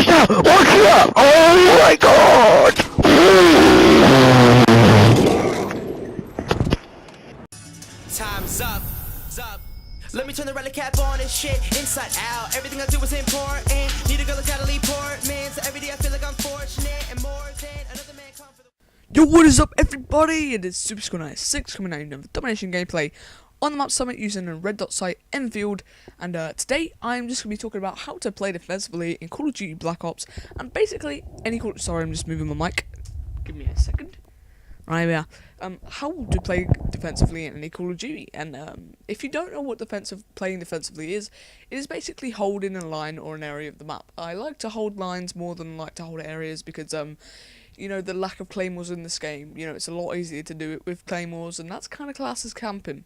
Watch out! Oh my god! Time's up. Let me turn the relic cap on and shit inside out. Everything I do is important. Need a girl that's gotta leave Portman. So every day I feel like I'm fortunate and more than another man come for the. Yo, what is up, everybody? It is Super Squad 96 coming out with domination gameplay on the map summit using a red dot site Enfield. And today I'm just gonna be talking about how to play defensively in Call of Duty Black Ops and basically any Call. Sorry, I'm just moving my mic. Give me a second. Right, yeah. How to play defensively in any Call of Duty, and if you don't know what playing defensively is, it is basically holding a line or an area of the map. I like to hold lines more than like to hold areas because you know, the lack of claymores in this game. You know, it's a lot easier to do it with claymores, and that's kind of classed as camping.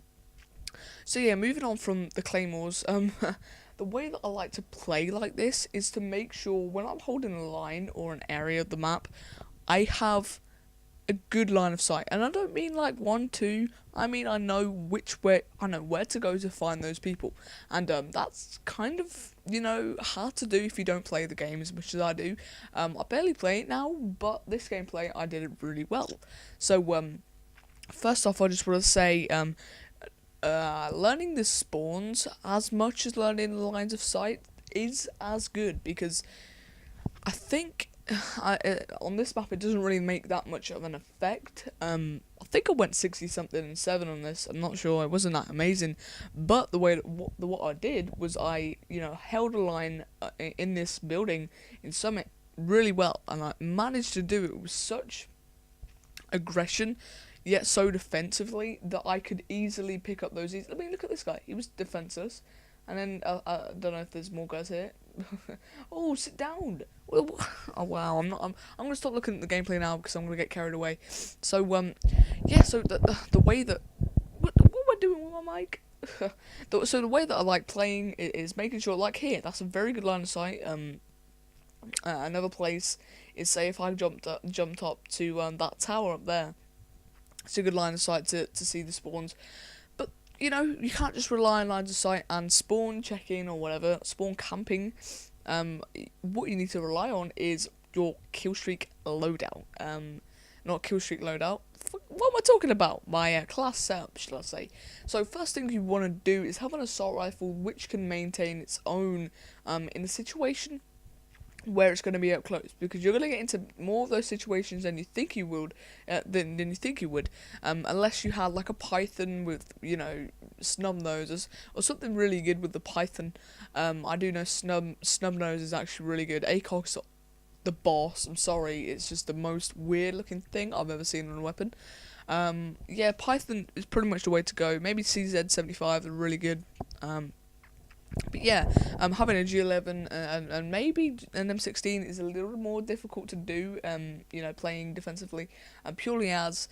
So yeah, moving on from the claymores, the way that I like to play like this is to make sure when I'm holding a line or an area of the map, I have a good line of sight, and I don't mean like 1, 2. I mean I know where to go to find those people, and that's kind of, you know, hard to do if you don't play the game as much as I do. I barely play it now, but this gameplay I did it really well. So first off, I just want to say learning the spawns as much as learning the lines of sight is as good, because I think on this map it doesn't really make that much of an effect. I think I went 60 something and 7 on this. I'm not sure, it wasn't that amazing, but the way that, what I did was I, you know, held a line in this building in Summit really well, and I managed to do it with such aggression yet so defensively that I could easily pick up those. I mean, look at this guy, he was defenseless. And then, I don't know if there's more guys here. Oh, sit down. Oh, wow, I'm going to stop looking at the gameplay now because I'm going to get carried away. So, yeah, so the way that... What am I doing with my mic? So the way that I like playing is making sure, like here, that's a very good line of sight. Another place is, say, if I jumped up to that tower up there. It's a good line of sight to see the spawns. You know, you can't just rely on lines of sight and spawn checking or whatever, spawn camping. What you need to rely on is your kill streak loadout. Not kill streak loadout. What am I talking about? My class setup, should I say. So first thing you want to do is have an assault rifle which can maintain its own in a situation where it's going to be up close, because you're going to get into more of those situations than you think you would, unless you had like a Python with, you know, snub noses or something really good with the Python. I do know snub nose is actually really good. ACOG's the boss. I'm sorry, it's just the most weird looking thing I've ever seen on a weapon. Yeah, Python is pretty much the way to go. Maybe CZ75 are really good. But yeah, having a G11 and maybe an M16 is a little more difficult to do, you know, playing defensively, purely as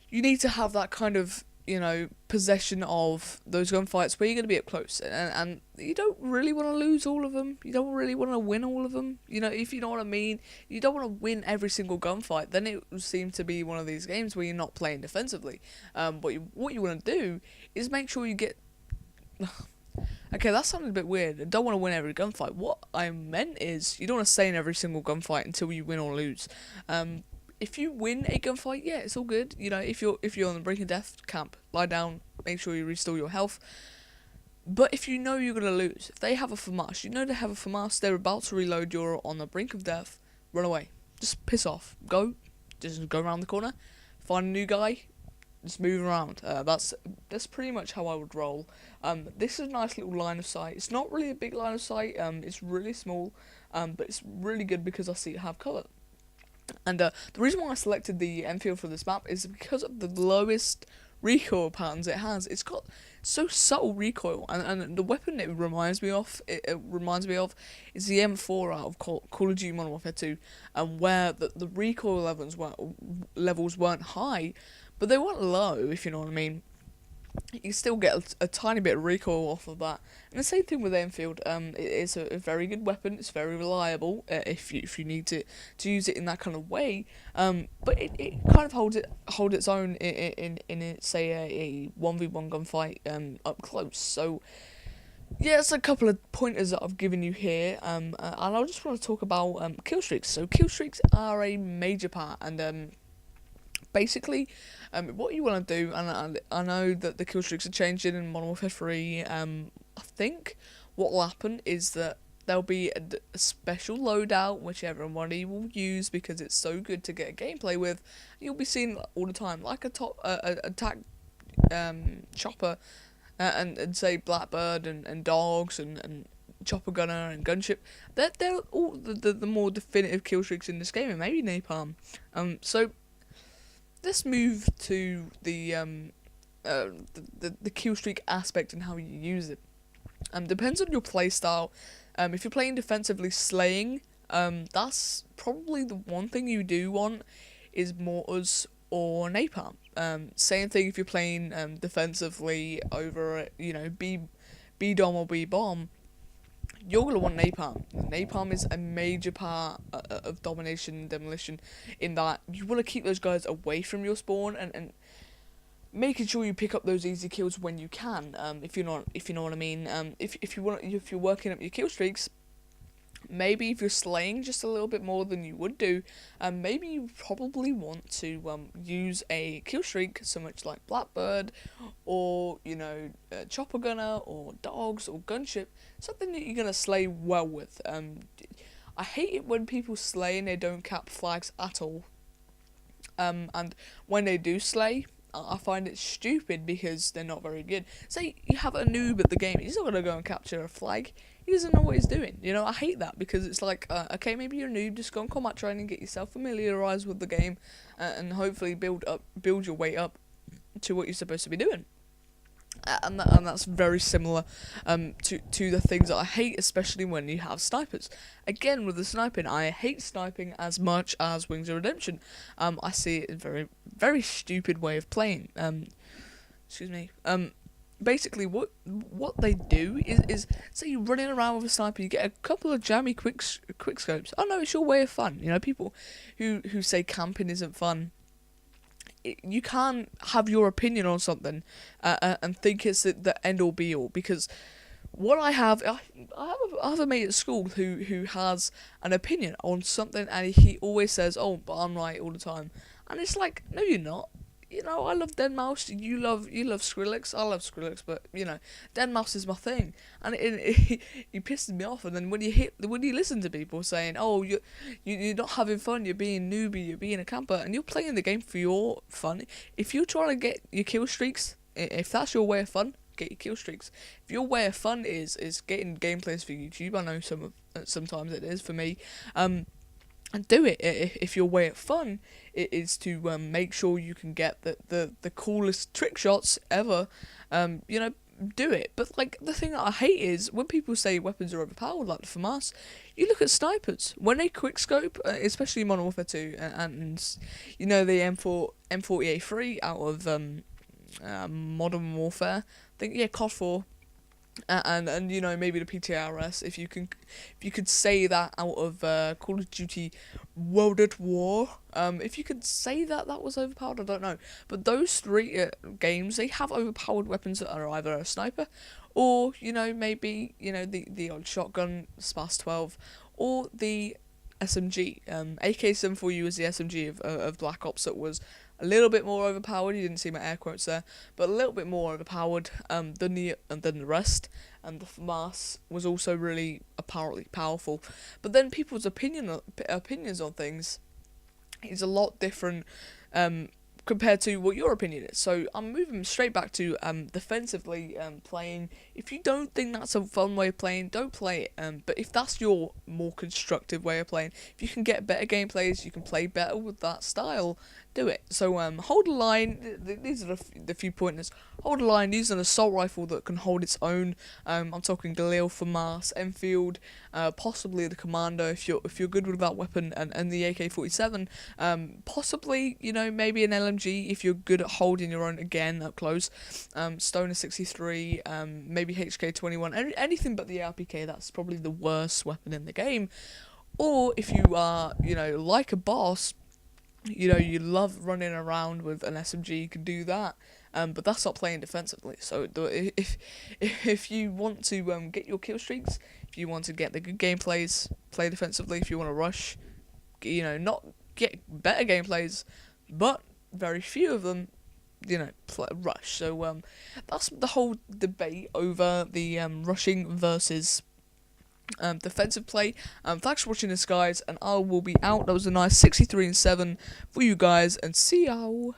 you need to have that kind of, you know, possession of those gunfights where you're going to be up close, and you don't really want to lose all of them, you don't really want to win all of them, you know, if you know what I mean. You don't want to win every single gunfight, then it would seem to be one of these games where you're not playing defensively. But what you want to do is make sure you get... Okay, that sounded a bit weird. I don't want to win every gunfight. What I meant is, you don't want to stay in every single gunfight until you win or lose. If you win a gunfight, yeah, it's all good. You know, if you're on the brink of death, camp, lie down, make sure you restore your health. But if you know you're gonna lose, if they have a FAMAS, you know they have a FAMAS, they're about to reload, you're on the brink of death, run away. Just piss off. Just go around the corner, find a new guy. Just move around. That's pretty much how I would roll. This is a nice little line of sight. It's not really a big line of sight. It's really small, but it's really good because I see it have cover. And the reason why I selected the Enfield for this map is because of the lowest recoil patterns it has. It's got so subtle recoil, and the weapon it reminds me of is the M4 out of Call of Duty Modern Warfare 2, where the recoil levels weren't high, but they weren't low, if you know what I mean. You still get a tiny bit of recoil off of that. And the same thing with Enfield. It is a very good weapon. It's very reliable if you need to use it in that kind of way. But it kind of holds its own in say a 1v1 gunfight up close. So Yeah, it's a couple of pointers that I've given you here, and I just want to talk about kill streaks. So kill streaks are a major part, and basically, what you want to do, and I know that the kill streaks are changing in Modern Warfare 3. I think what will happen is that there'll be a special loadout which everybody will use because it's so good to get a gameplay with. You'll be seeing all the time, like a attack chopper, and say Blackbird and dogs and chopper gunner and gunship. They're all the more definitive kill streaks in this game, and maybe napalm. So let's move to the kill streak aspect and how you use it. Depends on your playstyle. If you're playing defensively, slaying, that's probably the one thing you do want is mortars or napalm. Same thing if you're playing defensively over, B dom or B bomb. You're gonna want napalm. Napalm is a major part of domination and demolition. In that you want to keep those guys away from your spawn and making sure you pick up those easy kills when you can. If you know what I mean. If you're working up your kill streaks, maybe if you're slaying just a little bit more than you would do, maybe you probably want to use a kill streak, so much like Blackbird, or chopper gunner, or dogs, or gunship, something that you're gonna slay well with. I hate it when people slay and they don't cap flags at all. And when they do slay, I find it stupid because they're not very good. Say you have a noob at the game, he's not gonna go and capture a flag. He doesn't know what he's doing. I hate that because it's like, okay, maybe you're a noob, just go on combat training, get yourself familiarised with the game, and hopefully build your way up to what you're supposed to be doing. And that's very similar to the things that I hate, especially when you have snipers. Again, with the sniping, I hate sniping as much as Wings of Redemption. I see it as a very, very stupid way of playing. Excuse me. Basically, what they do is say you're running around with a sniper, you get a couple of jammy quick scopes. Oh no, it's your way of fun. People who say camping isn't fun. You can't have your opinion on something and think it's the end all be all, because what I have a mate at school who has an opinion on something, and he always says, "Oh, but I'm right all the time," and it's like, no, you're not. I love deadmau5. You love Skrillex. I love Skrillex, but deadmau5 is my thing, and he pisses me off. And then when you listen to people saying, "Oh, you're not having fun. You're being newbie. You're being a camper," and you're playing the game for your fun. If you're trying to get your kill streaks, if that's your way of fun, get your kill streaks. If your way of fun is getting gameplays for YouTube, I know sometimes it is for me. And do it. If your way of fun is to make sure you can get the coolest trick shots ever, do it. But like, the thing that I hate is when people say weapons are overpowered, like the FAMAS. You look at snipers when they quickscope, especially in Modern Warfare 2, and the M40A3 out of Modern Warfare. I think COD 4. And maybe the PTRS, if you could say that out of Call of Duty World at War, if you could say that was overpowered, I don't know, but those three games, they have overpowered weapons that are either a sniper, or maybe the odd shotgun, SPAS 12, or the SMG. AK-74U is the SMG of Black Ops that was a little bit more overpowered. You didn't see my air quotes there, but a little bit more overpowered than the rest. And the FAMAS was also really apparently powerful. But then people's opinions on things is a lot different compared to what your opinion is. So I'm moving straight back to defensively playing. If you don't think that's a fun way of playing, don't play it. But if that's your more constructive way of playing, if you can get better gameplays, you can play better with that style, do it. So hold a line. These are the few pointers. Hold a line. Use an assault rifle that can hold its own. I'm talking Galil, FAMAS, Enfield, possibly the Commando if you're good with that weapon, and the AK-47. Possibly maybe an LMG if you're good at holding your own again up close. Stoner 63, maybe HK-21. Anything but the RPK. That's probably the worst weapon in the game. Or if you are like a boss. You love running around with an SMG, you can do that. but that's not playing defensively. So if you want to get your kill streaks, if you want to get the good gameplays, play defensively. If you want to rush, not get better gameplays, but very few of them, rush. So that's the whole debate over the rushing versus defensive play. Thanks for watching this, guys, and I will be out. That was a nice 63-7 for you guys, and see y'all.